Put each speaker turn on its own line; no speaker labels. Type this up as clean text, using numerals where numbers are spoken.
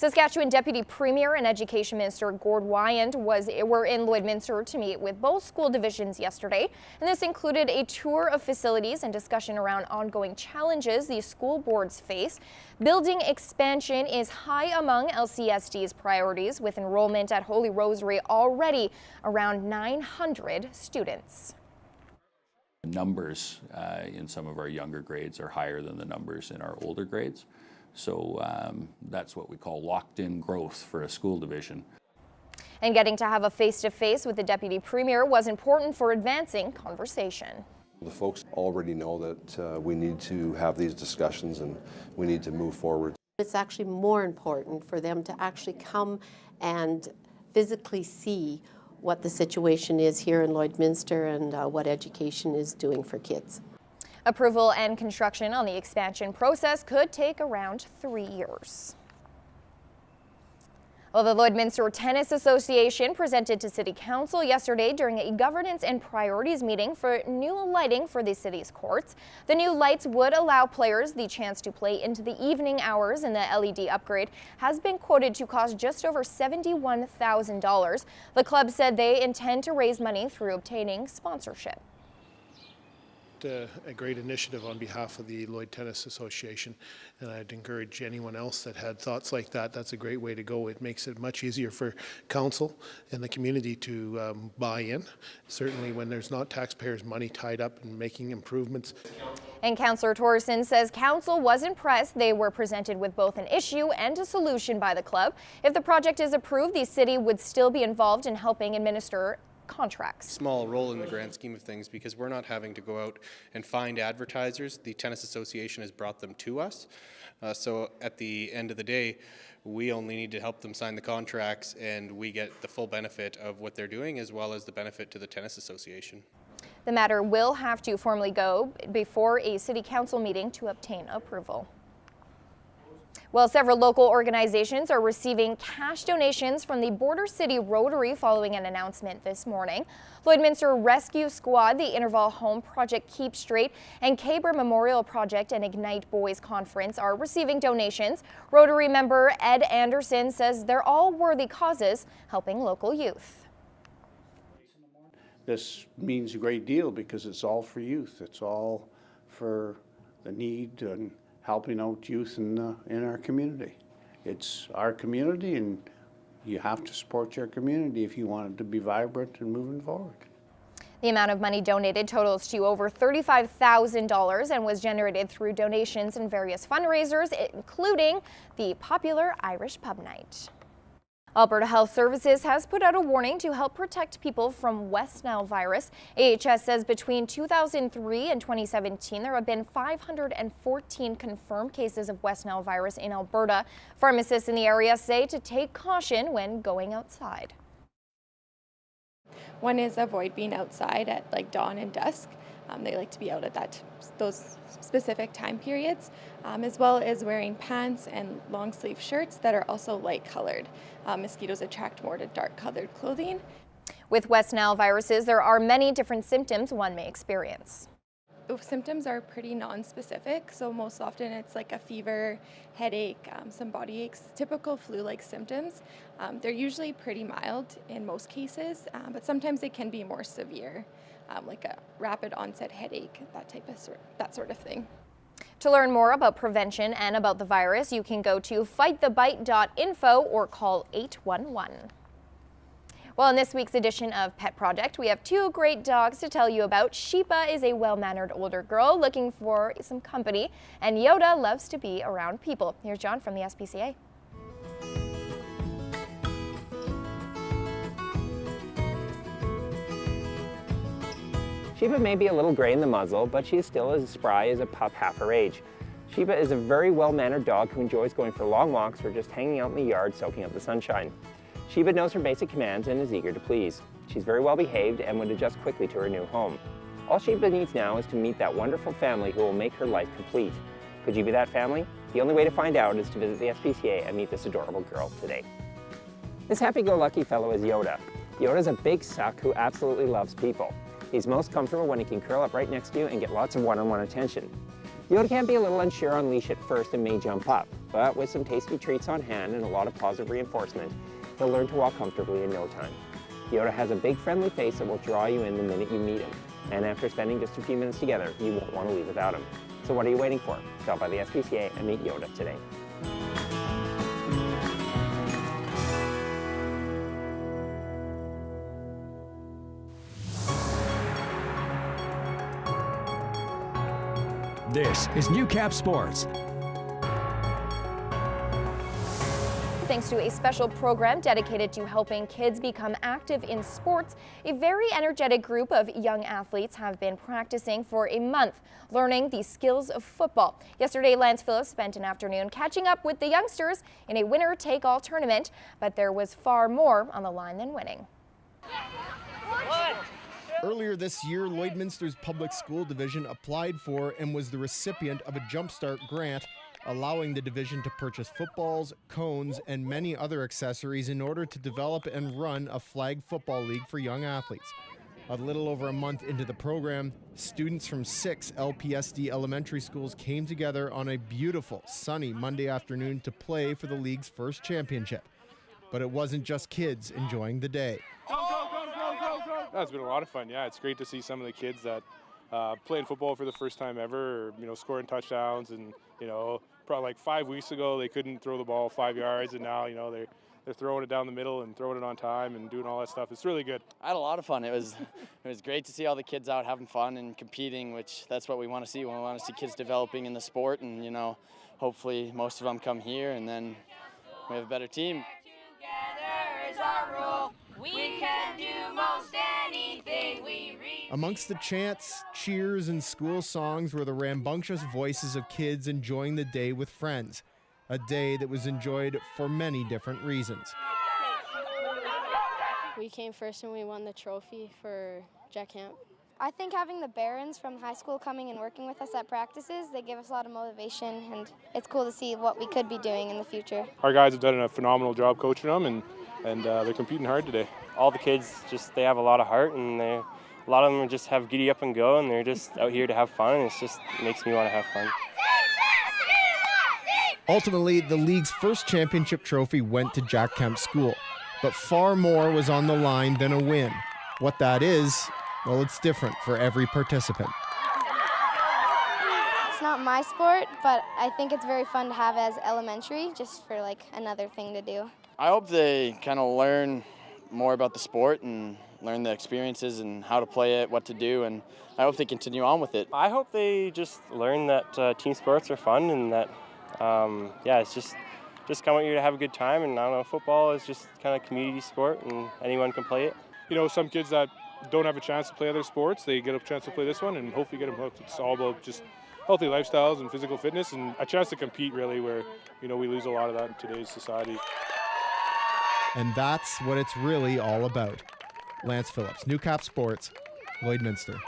Saskatchewan Deputy Premier and Education Minister Gord Wyand were in Lloydminster to meet with both school divisions yesterday, and this included a tour of facilities and discussion around ongoing challenges these school boards face. Building expansion is high among LCSD's priorities, with enrollment at Holy Rosary already around 900 students.
Numbers in some of our younger grades are higher than the numbers in our older grades. So that's what we call locked-in growth for a school division.
And getting to have a face-to-face with the Deputy Premier was important for advancing conversation.
The folks already know that we need to have these discussions and we need to move forward.
It's actually more important for them to actually come and physically see what the situation is here in Lloydminster and what education is doing for kids.
Approval and construction on the expansion process could take around 3 years. Well, the Lloydminster Tennis Association presented to City Council yesterday during a governance and priorities meeting for new lighting for the city's courts. The new lights would allow players the chance to play into the evening hours, and the LED upgrade has been quoted to cost just over $71,000. The club said they intend to raise money through obtaining sponsorship.
A great initiative on behalf of the Lloyd Tennis Association, and I'd encourage anyone else that had thoughts like that. That's a great way to go. It makes it much easier for council and the community to buy in, certainly when there's not taxpayers' money tied up in making improvements.
And Councillor Torreson says council was impressed. They were presented with both an issue and a solution by the club. If the project is approved, the city would still be involved in helping administer contracts.
Small role in the grand scheme of things, because we're not having to go out and find advertisers. The Tennis Association has brought them to us. So at the end of the day, we only need to help them sign the contracts, and we get the full benefit of what they're doing as well as the benefit to the Tennis Association.
The matter will have to formally go before a city council meeting to obtain approval. Well, several local organizations are receiving cash donations from the Border City Rotary following an announcement this morning. Lloydminster Rescue Squad, the Interval Home Project Keep Straight, and Caber Memorial Project and Ignite Boys Conference are receiving donations. Rotary member Ed Anderson says they're all worthy causes helping local youth.
This means a great deal because it's all for youth. It's all for the need and helping out youth in our community. It's our community, and you have to support your community if you want it to be vibrant and moving forward.
The amount of money donated totals to over $35,000 and was generated through donations and various fundraisers, including the popular Irish Pub Night. Alberta Health Services has put out a warning to help protect people from West Nile virus. AHS says between 2003 and 2017, there have been 514 confirmed cases of West Nile virus in Alberta. Pharmacists in the area say to take caution when going outside.
One is avoid being outside at like dawn and dusk. They like to be out at those specific time periods, as well as wearing pants and long sleeve shirts that are also light colored. Mosquitoes attract more to dark colored clothing.
With West Nile viruses, there are many different symptoms one may experience.
The symptoms are pretty non-specific, so most often it's like a fever, headache, some body aches, typical flu-like symptoms. They're usually pretty mild in most cases, but sometimes they can be more severe. Like a rapid onset headache, that sort of thing.
To learn more about prevention and about the virus, you can go to fightthebite.info or call 811. Well, in this week's edition of Pet Project, we have two great dogs to tell you about. Sheepa is a well-mannered older girl looking for some company, and Yoda loves to be around people. Here's John from the SPCA.
Sheepa may be a little gray in the muzzle, but she is still as spry as a pup half her age. Sheepa is a very well-mannered dog who enjoys going for long walks or just hanging out in the yard soaking up the sunshine. Sheepa knows her basic commands and is eager to please. She's very well behaved and would adjust quickly to her new home. All Sheepa needs now is to meet that wonderful family who will make her life complete. Could you be that family? The only way to find out is to visit the SPCA and meet this adorable girl today. This happy-go-lucky fellow is Yoda. Yoda's a big suck who absolutely loves people. He's most comfortable when he can curl up right next to you and get lots of one-on-one attention. Yoda can be a little unsure on leash at first and may jump up, but with some tasty treats on hand and a lot of positive reinforcement, he'll learn to walk comfortably in no time. Yoda has a big friendly face that will draw you in the minute you meet him, and after spending just a few minutes together, you won't want to leave without him. So what are you waiting for? Stop by the SPCA and meet Yoda today.
This is Newcap Sports.
Thanks to a special program dedicated to helping kids become active in sports, a very energetic group of young athletes have been practicing for a month, learning the skills of football. Yesterday, Lance Phillips spent an afternoon catching up with the youngsters in a winner-take-all tournament, but there was far more on the line than winning.
Earlier this year, Lloydminster's public school division applied for and was the recipient of a Jumpstart grant, allowing the division to purchase footballs, cones, and many other accessories in order to develop and run a flag football league for young athletes. A little over a month into the program, students from 6 LPSD elementary schools came together on a beautiful, sunny Monday afternoon to play for the league's first championship. But it wasn't just kids enjoying the day.
No, it's been a lot of fun. Yeah, it's great to see some of the kids that playing football for the first time ever, or, scoring touchdowns. And probably like 5 weeks ago they couldn't throw the ball 5 yards, and now they're throwing it down the middle and throwing it on time and doing all that stuff. It's really good.
I had a lot of fun. It was great to see all the kids out having fun and competing, which that's what we want to see. We want to see kids developing in the sport, and hopefully most of them come here, and then we have a better team.
Together is our rule. We can do most anything we read.
Amongst the chants, cheers, and school songs were the rambunctious voices of kids enjoying the day with friends, a day that was enjoyed for many different reasons.
We came first and we won the trophy for Jack Camp. I think having the Barons from high school coming and working with us at practices, they give us a lot of motivation, and it's cool to see what we could be doing in the future.
Our guys have done a phenomenal job coaching them, and they're competing hard today.
All the kids they have a lot of heart, and a lot of them just have giddy up and go, and they're just out here to have fun, and it makes me want to have fun.
Ultimately, the league's first championship trophy went to Jack Kemp School, but far more was on the line than a win. What that is, well, it's different for every participant.
It's not my sport, but I think it's very fun to have as elementary, just for another thing to do.
I hope they kind of learn more about the sport and learn the experiences and how to play it, what to do, and I hope they continue on with it.
I hope they just learn that team sports are fun, and that it's just come out here to have a good time. And I don't know, football is just kind of a community sport, and anyone can play it.
Some kids that don't have a chance to play other sports, they get a chance to play this one, and hopefully get them hooked. It's all about just healthy lifestyles and physical fitness, and a chance to compete, really, where we lose a lot of that in today's society.
And that's what it's really all about. Lance Phillips, Newcap Sports, Lloydminster.